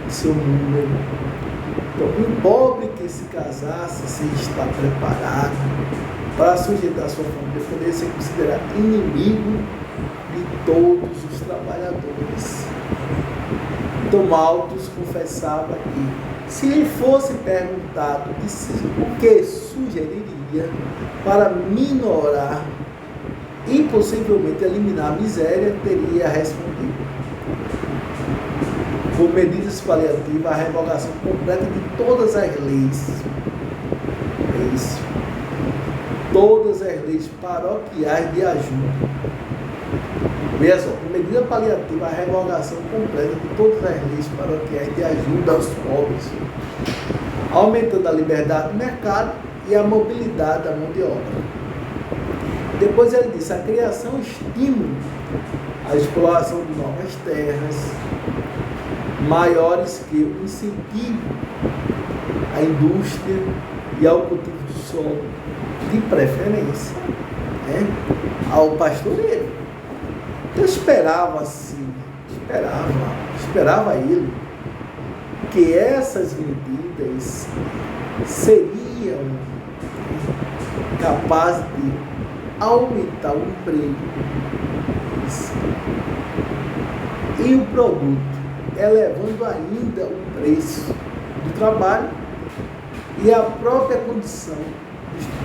seu número. Então, um pobre que se casasse sem estar preparado para sujeitar sua família poderia ser considerado inimigo de todos os trabalhadores. Então, Malthus confessava que, se lhe fosse perguntado o que sugeriria para minorar e possivelmente eliminar a miséria, teria respondido: por medidas paliativas, a revogação completa de todas as leis. É isso. Todas as leis paroquiais de ajuda. Veja só, por medida paliativa, a revogação completa de todas as leis paroquiais de ajuda aos pobres, aumentando a liberdade do mercado e a mobilidade da mão de obra. Depois ele disse: a criação estímulo a exploração de novas terras, maiores que o incentivo à indústria e ao cultivo do solo, de preferência, ao pastoreiro. Eu esperava assim, esperava ele que essas medidas seriam capazes de aumentar o emprego e o produto, elevando ainda o preço do trabalho e a própria condição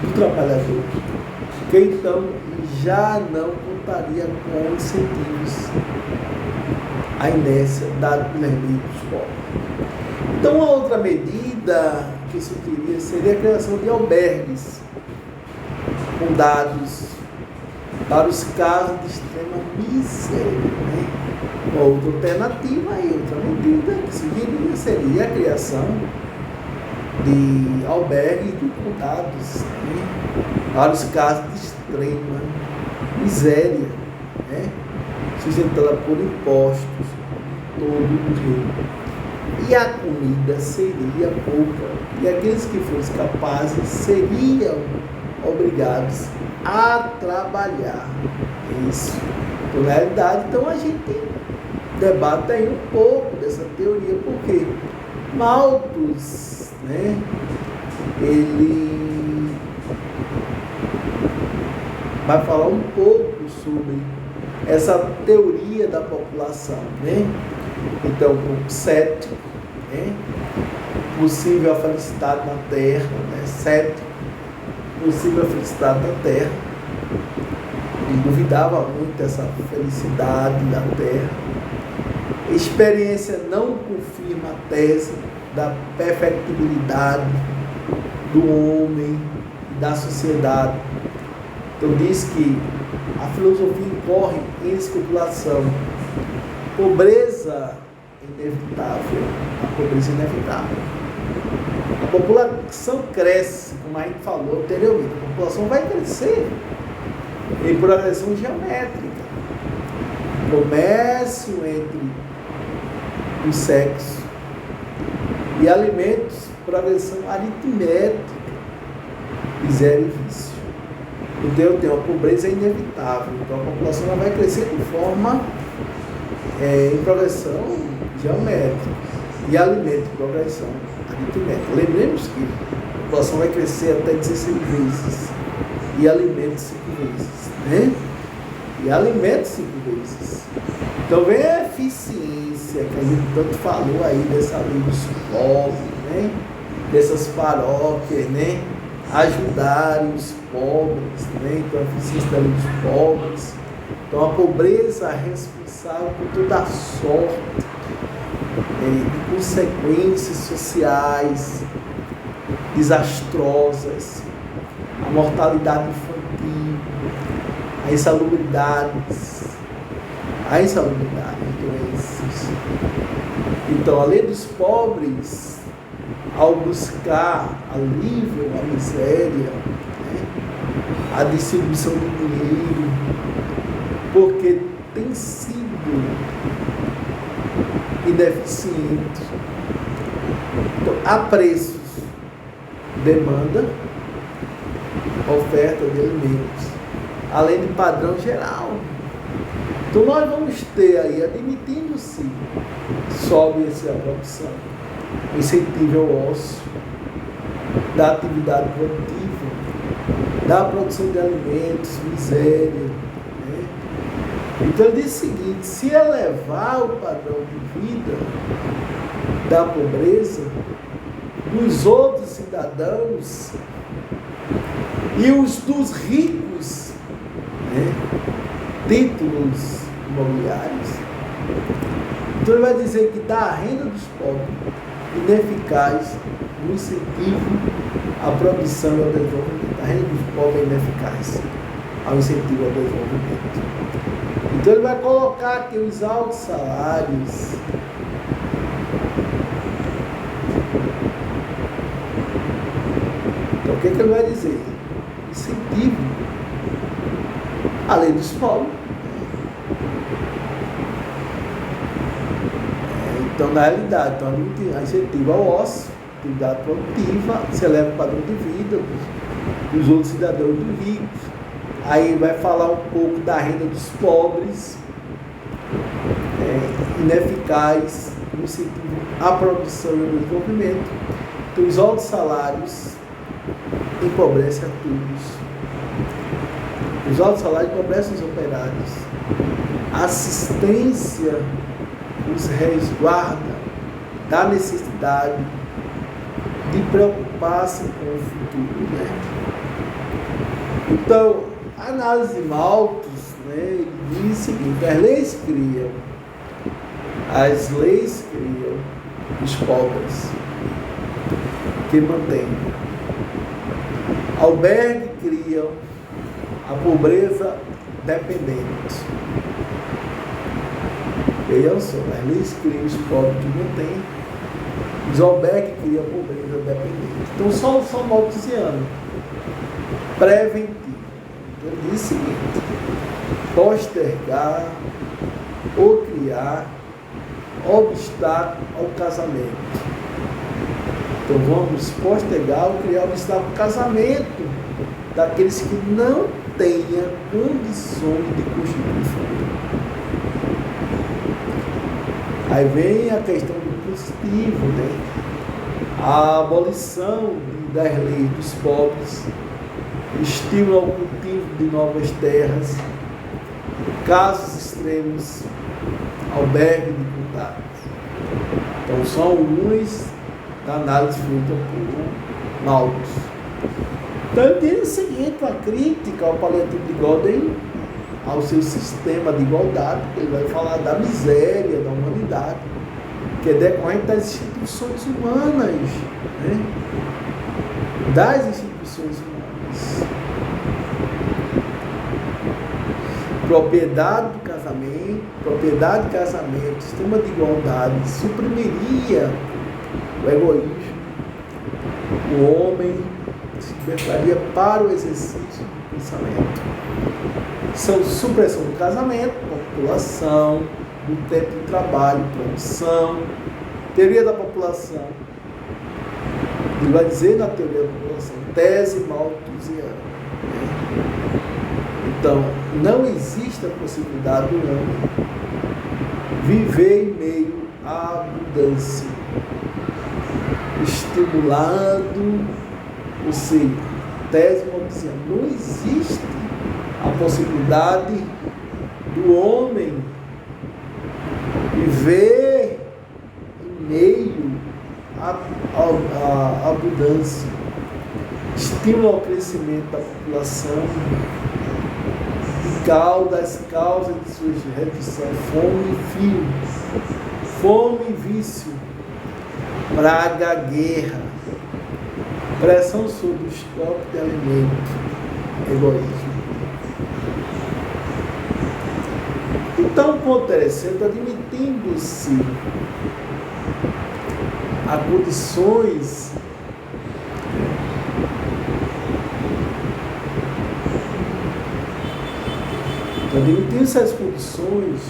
do trabalhador, que então já não contaria com incentivos à inércia dado pelas leis dos pobres. Então, uma outra medida que se queria seria a criação de albergues com dados para os casos de extrema miséria. Uma outra alternativa e outra medida que se queria seria a criação de albergues de condados para os casos de extrema miséria, sustentada por impostos todo o reino. E a comida seria pouca, e aqueles que fossem capazes seriam obrigados a trabalhar. Isso. Então, na realidade, então a gente debate aí um pouco dessa teoria, porque Malthus, ele vai falar um pouco sobre essa teoria da população, Então, o cético, possível a felicidade na terra, cético, possível a felicidade na terra. Ele duvidava muito dessa felicidade na terra. Experiência não confirma a tese da perfectibilidade do homem e da sociedade. Então diz que a filosofia incorre em especulação. Pobreza inevitável. A pobreza inevitável. A população cresce, como a gente falou anteriormente. A população vai crescer em progressão geométrica. Comércio entre os sexos e alimentos, progressão aritmética, miséria e vício. Então eu tenho a pobreza inevitável. Então a população ela vai crescer de forma em progressão geométrica e alimento, progressão aritmética. Lembremos que a população vai crescer até 16 vezes e alimento 5 vezes, E alimento 5 vezes. Então vem a eficiência que a gente tanto falou aí dessa lei dos pobres, dessas paróquias, ajudarem os pobres, Então a eficiência da lei dos pobres. Então a pobreza é responsável por toda a sorte de consequências sociais desastrosas, a mortalidade infantil, a insalubridade, doenças. Então, a lei dos pobres, ao buscar alívio à miséria, a distribuição do dinheiro, porque tem sido ineficiente. Então, há preços, demanda, oferta de alimentos, além de padrão geral Então nós vamos ter aí, admitindo-se, sobe essa produção, o incentivo ao ócio, da atividade produtiva, da produção de alimentos, miséria. Né? Então ele diz o seguinte: se elevar o padrão de vida da pobreza dos outros cidadãos e os dos ricos, né? Títulos imobiliários, então ele vai dizer que dá a renda dos pobres ineficaz no incentivo à produção e ao desenvolvimento. A renda dos pobres é ineficaz ao incentivo ao desenvolvimento. Então ele vai colocar aqui os altos salários, então o que ele vai dizer? Incentivo à lei dos pobres. Então, na realidade, a incentiva ao ócio, atividade produtiva, se eleva o padrão de vida dos outros cidadãos dos ricos. Aí vai falar um pouco da renda dos pobres, ineficaz, no incentivo à produção e ao desenvolvimento. Então, os altos salários empobrecem a todos. Os altos salários empobrecem os operários. A assistência os resguarda da necessidade de preocupar-se com o futuro. Né? Então, a análise de Malthus, né, ele diz o seguinte: as leis criam os pobres que mantêm. Albergue criam a pobreza dependente. Vejam só, as leis criam os pobres que não têm, os albergues criam a pobreza dependente. Então, solução malthusiana, preventiva. Então, ele diz o seguinte: postergar ou criar obstáculo ao casamento. Então, vamos postergar ou criar obstáculo ao casamento daqueles que não tenham condições de constituir família. Aí vem a questão do positivo, né? A abolição das leis dos pobres, estímulo ao cultivo de novas terras, casos extremos, albergue de contatos. Então, são alguns da análise feita por Malthus. Então, ele diz o seguinte: a crítica ao paliativo de Godwin, ao seu sistema de igualdade, ele vai falar da miséria da humanidade, que é decorrente das instituições humanas, né? Das instituições humanas. Propriedade do casamento, sistema de igualdade, suprimiria o egoísmo, o homem se libertaria para o exercício do pensamento. São supressão do casamento, população, do tempo de trabalho, produção, teoria da população. Ele vai dizer na teoria da população, tese malthusiana. Então, não existe a possibilidade do homem viver em meio à abundância, estimulado, ou seja, tese malthusiana. Não existe a possibilidade do homem viver em meio à abundância, estímulo ao crescimento da população, das causas de sua redução, fome e fio, fome e vício, praga, guerra, pressão sobre o estoque de alimento, egoísmo. Então, ponto interessante, admitindo-se a condições admitindo-se as condições,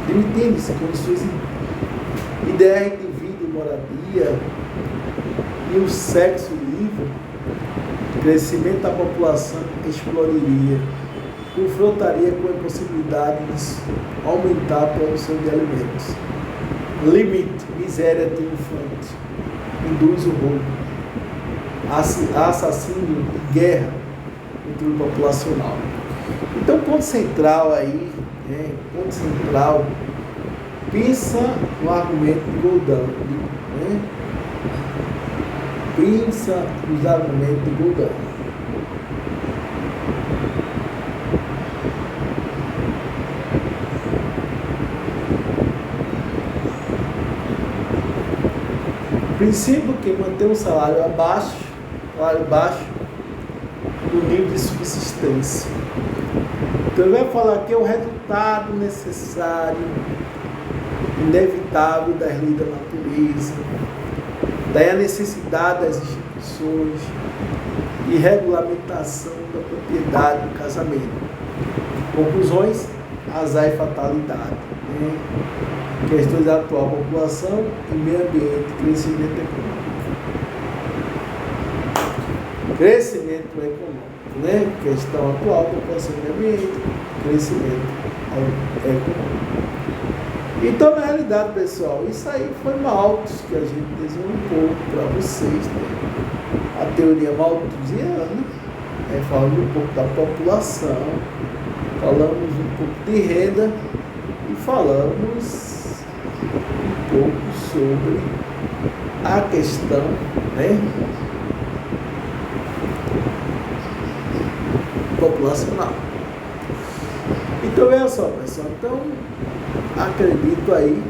admitindo-se condições ideais de vida e moradia e o sexo livre, o crescimento da população exploraria confrontaria com a impossibilidade de aumentar a produção de alimentos. Limite, miséria triunfante, induz o roubo, assassínio e guerra controle populacional. Então, ponto central aí, ponto central, pensa no argumento de Goldão, pensa nos argumentos de Goldão. Princípio que mantém um salário baixo do nível de subsistência. Então ele vai falar que é o resultado necessário, inevitável das leis da natureza, daí a necessidade das instituições e regulamentação da propriedade do casamento. Conclusões, azar e fatalidade. Questões da atual população e meio ambiente, crescimento econômico. Crescimento econômico, Questão atual, população e meio ambiente, crescimento econômico. Então, na realidade, pessoal, isso aí foi Malthus que a gente desenhou um pouco para vocês, A teoria malthusiana, falando um pouco da população, falamos um pouco de renda e falamos um pouco sobre a questão, populacional. Então, veja só, pessoal. Então, acredito aí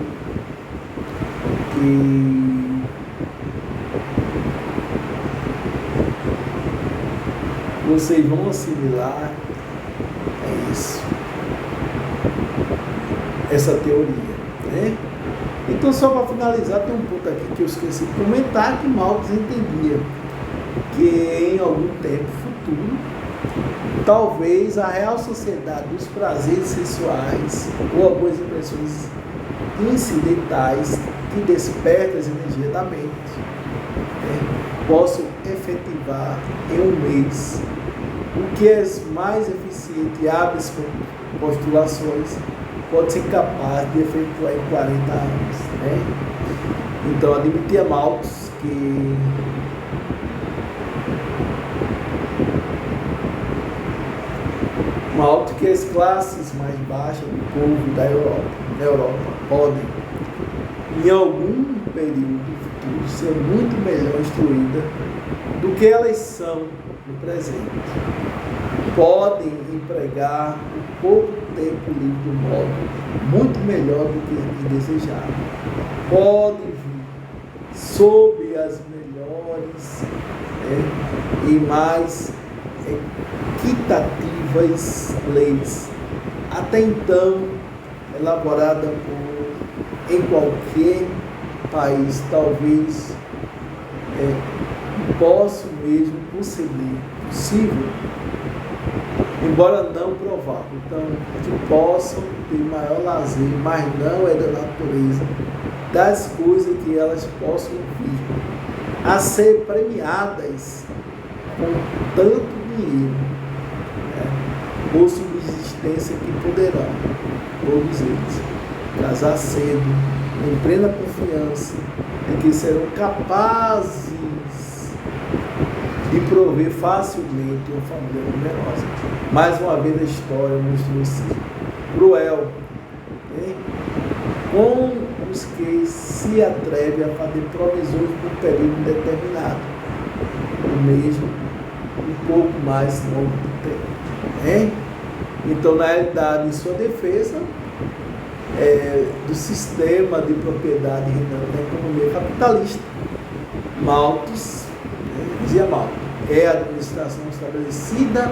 que vocês vão assimilar isso, essa teoria, Então, só para finalizar, tem um ponto aqui que eu esqueci de comentar, que Malthus entendia que em algum tempo futuro, talvez a real sociedade dos prazeres sexuais ou algumas impressões incidentais que despertam as energias da mente possam efetivar em um mês o que é mais eficiente e hábeis postulações pode ser capaz de efetuar em 40 anos. Então, admitia Malthus que as classes mais baixas do povo da Europa podem, em algum período futuro, ser muito melhor instruídas do que elas são no presente. Podem empregar o pouco tempo livre do modo muito melhor do que desejaram. Podem vir sob as melhores e mais equitativas leis, até então elaborada em qualquer país, talvez posso mesmo conceber possível, embora não provável. Então, que possam ter maior lazer, mas não é da natureza, das coisas que elas possam vir a ser premiadas com tanto dinheiro, por subsistência, que poderão, todos eles, casar cedo, em plena confiança de que serão capazes de prover facilmente uma família numerosa. Mais uma vez a história mostrou-se cruel com os que se atrevem a fazer provisões por um período determinado, ou mesmo um pouco mais longo do tempo. Então, na realidade, em sua defesa do sistema de propriedade reinante da economia capitalista, Malthus, dizia Malthus, é a administração estabelecida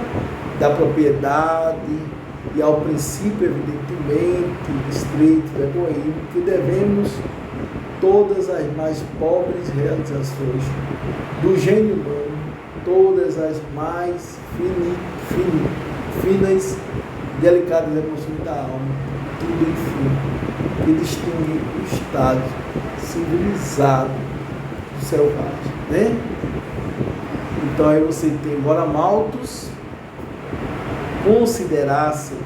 da propriedade e ao princípio, evidentemente, estreito do egoísmo, que devemos todas as mais pobres realizações do gênio humano, todas as mais finas, delicadas emoções da alma, tudo, enfim, que distingue o estado civilizado do selvagem, Então aí você tem agora Malthus considerassem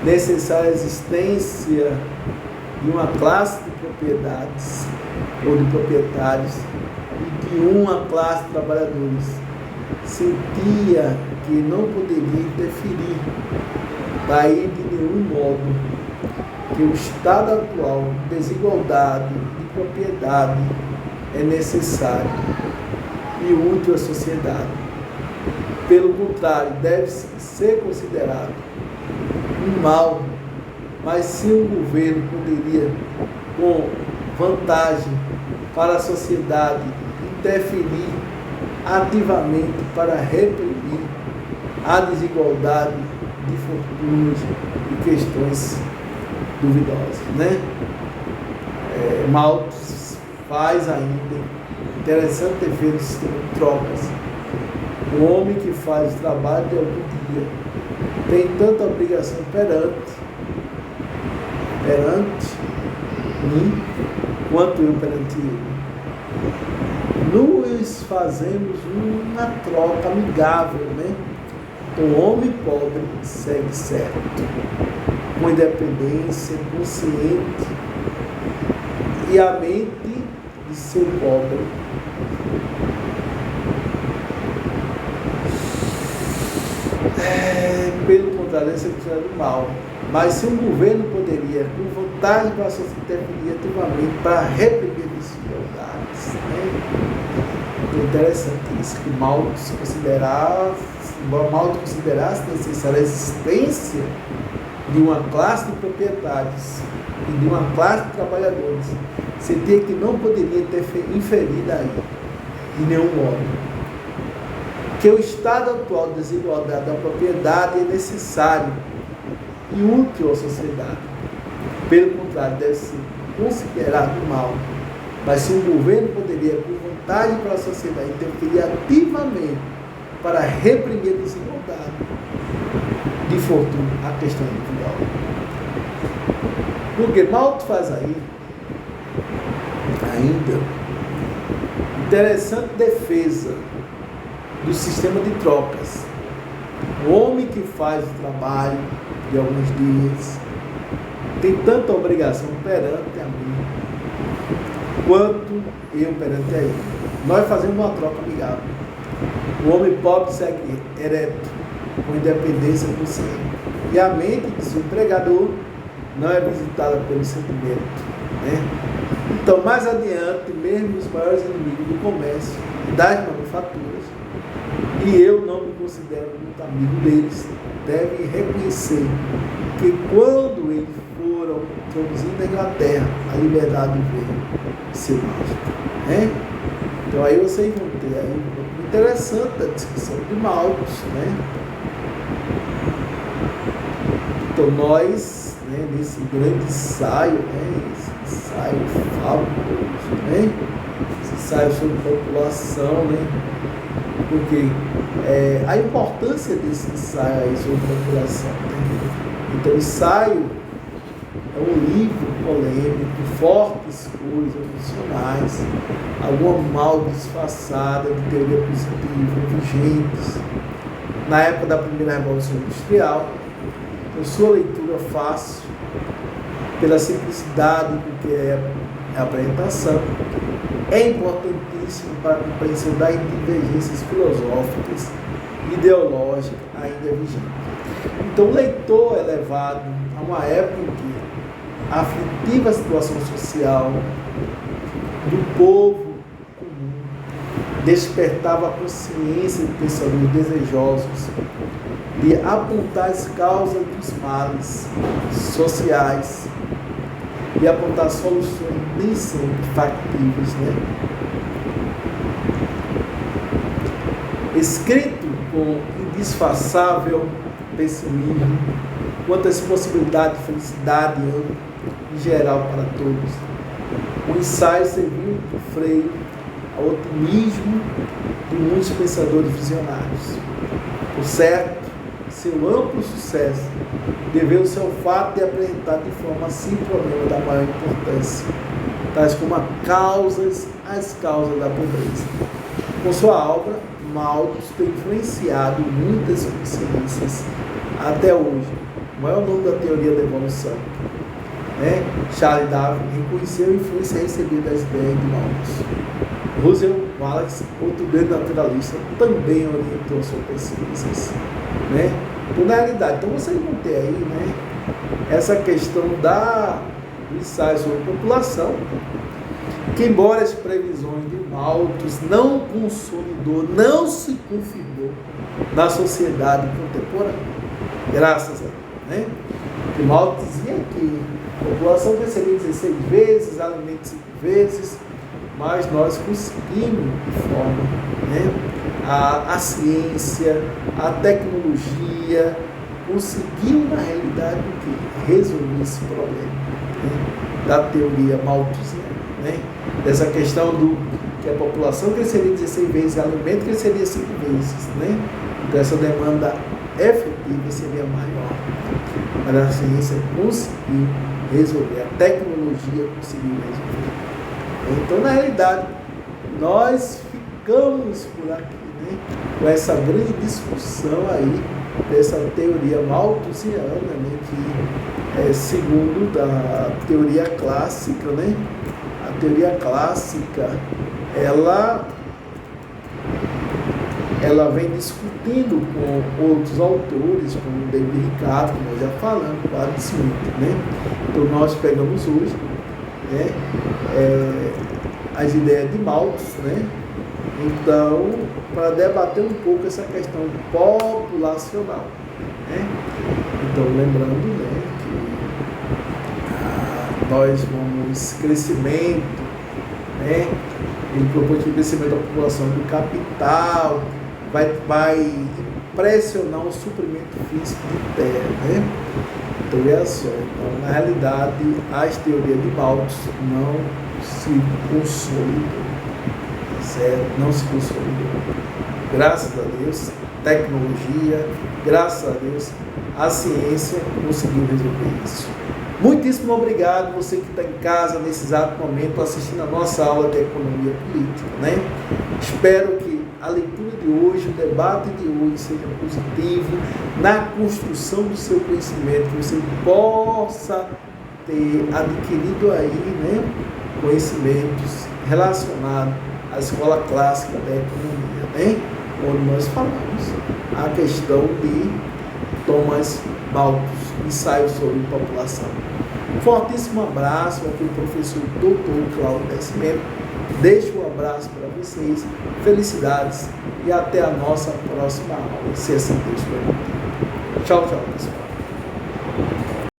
necessária a existência de uma classe de propriedades ou de proprietários e de uma classe de trabalhadores, sentia que não poderia interferir, daí de nenhum modo que o estado atual de desigualdade de propriedade é necessário e útil à sociedade. Pelo contrário, deve ser considerado um mal, mas se um governo poderia, com vantagem para a sociedade, interferir ativamente para reprimir a desigualdade de fortunas e questões duvidosas, né? Malthus faz ainda interessante defesa do sistema de trocas. O homem que faz o trabalho de algum dia tem tanta obrigação perante mim quanto eu perante ele. Nós fazemos uma troca amigável, né? O homem pobre segue certo, com independência, consciente, e a mente de seu pobre pelo contrário, é considerado do mal. Mas se um governo poderia, com vantagem para a sociedade, interferir ativamente para reprimir desigualdades, né? É interessante isso, que Malthus considerasse necessária a existência de uma classe de proprietários e de uma classe de trabalhadores, sentia que não poderia inferir daí, de nenhum modo. Que o estado atual de desigualdade da propriedade é necessário e útil à sociedade. Pelo contrário, deve ser considerado mal. Mas se um governo poderia, com vantagem para a sociedade, interferir ativamente para reprimir a desigualdade de fortuna, a questão individual. Porque Malthus faz aí, ainda, interessante defesa do sistema de trocas. O homem que faz o trabalho de alguns dias tem tanta obrigação perante a mim quanto eu perante a ele. Nós fazemos uma troca amigável. O homem pobre segue ereto, com independência consciente. E a mente de seu empregador não é visitada pelo sentimento, né? Então, mais adiante, mesmo os maiores inimigos do comércio e das manufaturas, e eu não me considero muito amigo deles, devem reconhecer que quando eles foram introduzidos na Inglaterra, a liberdade veio seu mágico, né? Então aí vocês vão ter aí um interessante a discussão de Malthus, né? Então nós, né, nesse grande ensaio, né, esse ensaio fabuloso, né? Esse ensaio sobre população, né? Porque a importância desse ensaio aí sobre população, né? Então o ensaio é um livro polêmico, fortes cores emocionais, alguma mal disfarçada de teoria positiva, vigentes na época da primeira Revolução Industrial. Então, sua leitura fácil, pela simplicidade com que é a apresentação, é importantíssimo para a compreensão das divergências filosóficas e ideológicas ainda vigentes. Então, o leitor é levado a uma época em que a aflitiva situação social do povo comum despertava a consciência de pensadores desejosos de apontar as causas dos males sociais e apontar soluções nem sempre factíveis, né? Escrito com indisfarçável pessimismo quanto às possibilidades de felicidade ampla e geral para todos, o ensaio serviu de freio ao otimismo de muitos pensadores visionários. Por certo, seu amplo sucesso deveu-se ao fato de apresentar de forma assim problema da maior importância, tais como as causas da pobreza. Com sua obra, Malthus tem influenciado muitas consciências até hoje, o maior nome da teoria da evolução, né? Charles Darwin reconheceu a influência recebida das ideias de Malthus. Russell Wallace, outro grande naturalista, também orientou suas pesquisas, né? Então, na realidade, então vocês vão ter aí, né, essa questão do ensaio sobre a população, que embora as previsões de Malthus não consolidou, não se confirmou na sociedade contemporânea, graças a Deus, né? Que Malthus dizia que a população cresceria 16 vezes, alimento 5 vezes, mas nós conseguimos, de forma, né, a ciência, a tecnologia, conseguiu na realidade o que? Resolver esse problema, né, da teoria malthusiana, né, dessa questão do que a população cresceria 16 vezes, o alimento cresceria 5 vezes, né, então essa demanda efetiva seria maior, mas a ciência conseguiu resolver, a tecnologia conseguiu resolver. Então, na realidade, nós ficamos por aqui, né, com essa grande discussão aí, dessa teoria malthusiana, né, que é segundo da teoria clássica, né, a teoria clássica, ela vem discutindo com outros autores, como David Ricardo, como nós já falamos, com Adam Smith, né. Então, nós pegamos hoje, né, as ideias de Malthus, né? Então, para debater um pouco essa questão populacional, né? Então, lembrando, né, que nós vamos crescimento, né? Ele propôs que o crescimento da população do capital vai pressionar o suprimento físico de terra, né? Então, é só. Então, na realidade, as teorias de Malthus não se consolidou, certo? Não se consolidou. Graças a Deus, tecnologia, graças a Deus, a ciência conseguiu resolver isso. Muitíssimo obrigado, você que está em casa nesse exato momento assistindo a nossa aula de economia política, né? Espero que a leitura de hoje, o debate de hoje seja positivo na construção do seu conhecimento, que você possa ter adquirido aí, né, conhecimentos relacionados à escola clássica da economia, né, onde nós falamos a questão de Thomas Malthus, ensaio sobre população. Um fortíssimo abraço aqui do professor Dr. Cláudio Nascimento. Deixo um abraço para vocês, felicidades e até a nossa próxima aula, se assim Deus permitir. Tchau, tchau, pessoal.